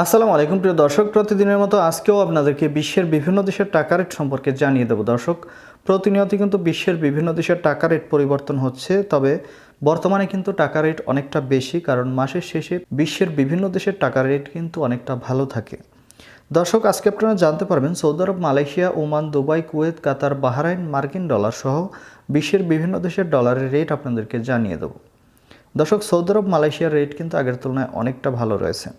আসসালামু আলাইকুম প্রিয় দর্শক, প্রতিদিনের মতো আজকেও আপনাদেরকে বিশ্বের বিভিন্ন দেশের টাকা রেট সম্পর্কে জানিয়ে দেব। দর্শক, প্রতিনিয়ত কিন্তু বিশ্বের বিভিন্ন দেশের টাকা রেট পরিবর্তন হচ্ছে, তবে বর্তমানে কিন্তু টাকা রেট অনেকটা বেশি, কারণ মাসের শেষে বিশ্বের বিভিন্ন দেশের টাকা রেট কিন্তু অনেকটা ভালো থাকে। দর্শক, আজকে আপনারা জানতে পারবেন সৌদি আরব, মালয়েশিয়া, ওমান, দুবাই, কুয়েত, কাতার, বাহরাইন, মার্কিন ডলার সহ বিশ্বের বিভিন্ন দেশের ডলারের রেট আপনাদেরকে জানিয়ে দেব। দর্শক, সৌদি আরব, মালয়েশিয়ার রেট কিন্তু আগের তুলনায় অনেকটা ভালো রয়েছে।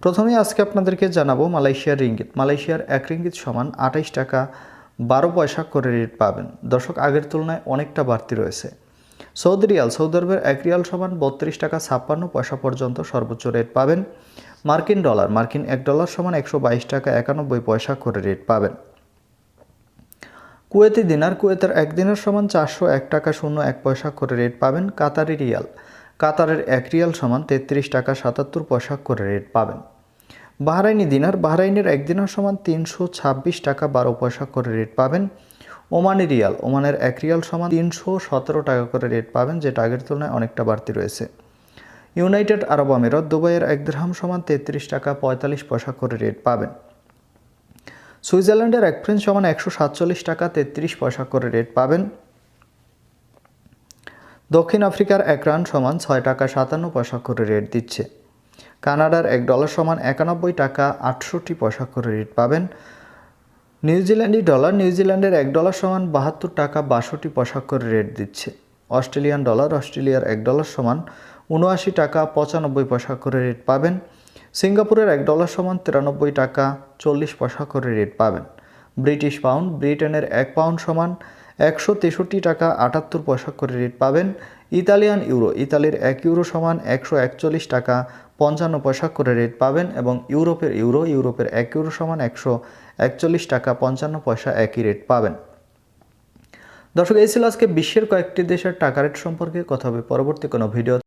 প্রথমেই আজকে আপনাদেরকে জানাবো মালয়েশিয়ার রিঙ্গিত। মালয়েশিয়ার 1 রিঙ্গিত সমান 28 টাকা 12 পয়সা করে রেট পাবেন। দর্শক, আগের তুলনায় অনেকটা বাড়তি রয়েছে। সৌদি রিয়াল, সৌদি আরবের 1 রিয়াল সমান 32 টাকা 56 পয়সা পর্যন্ত সর্বোচ্চ রেট পাবেন। মার্কিন ডলার, মার্কিন 1 ডলার সমান 122 টাকা 91 পয়সা করে রেট পাবেন। কুয়েতি দিনার, কুয়েতের 1 দিনার সমান 401 টাকা 01 পয়সা করে রেট পাবেন। কাতারি রিয়াল, কাতারের 1 রিয়াল সমান 33 টাকা 77 পয়সা করে রেট পাবেন। বাহরাইনি দিনার, বাহরাইনের 1 দিনার সমান 326 টাকা 12 পয়সা করে রেট পাবেন। ওমানি রিয়াল, ওমানের 1 রিয়াল সমান 317 টাকা করে রেট পাবেন, যেটা আগের তুলনায় অনেকটা বাড়তি রয়েছে। ইউনাইটেড আরব আমিরাত, দুবাইয়ের 1 দিরহাম সমান 33 টাকা 45 পয়সা করে রেট পাবেন। সুইজারল্যান্ডের 1 ফ্রেঞ্চ সমান 147 টাকা 33 পয়সা করে রেট পাবেন। দক্ষিণ আফ্রিকার 1 রান সমান 6 টাকা 57 পয়সা করে রেট দিচ্ছে। কানাডার 1 ডলার সমান 91 টাকা 68 পয়সা করে রেট পাবেন। নিউজিল্যান্ডি ডলার, নিউজিল্যান্ডের 1 ডলার সমান 72 টাকা 62 পয়সা করে রেট দিচ্ছে। অস্ট্রেলিয়ান ডলার, অস্ট্রেলিয়ার 1 ডলার সমান 79 টাকা 95 পয়সা করে রেট পাবেন। সিঙ্গাপুরের 1 ডলার সমান 93 টাকা 40 পয়সা করে রেট পাবেন। ব্রিটিশ পাউন্ড, ব্রিটেনের 1 পাউন্ড সমান 163 টাকা 78 পয়সা করে রেট পাবেন। ইতালিয়ান ইউরো, ইতালির 1 ইউরো সমান 141 টাকা 55 পয়সা করে রেট পাবেন। এবং ইউরোপের ইউরো, ইউরোপের 1 ইউরো সমান 141 টাকা 55 পয়সা একই রেট পাবেন। দর্শক, এই ছিল আজকে বিশ্বের কয়েকটি দেশের টাকা রেট সম্পর্কে। কথা হবে পরবর্তী কোনো ভিডিও।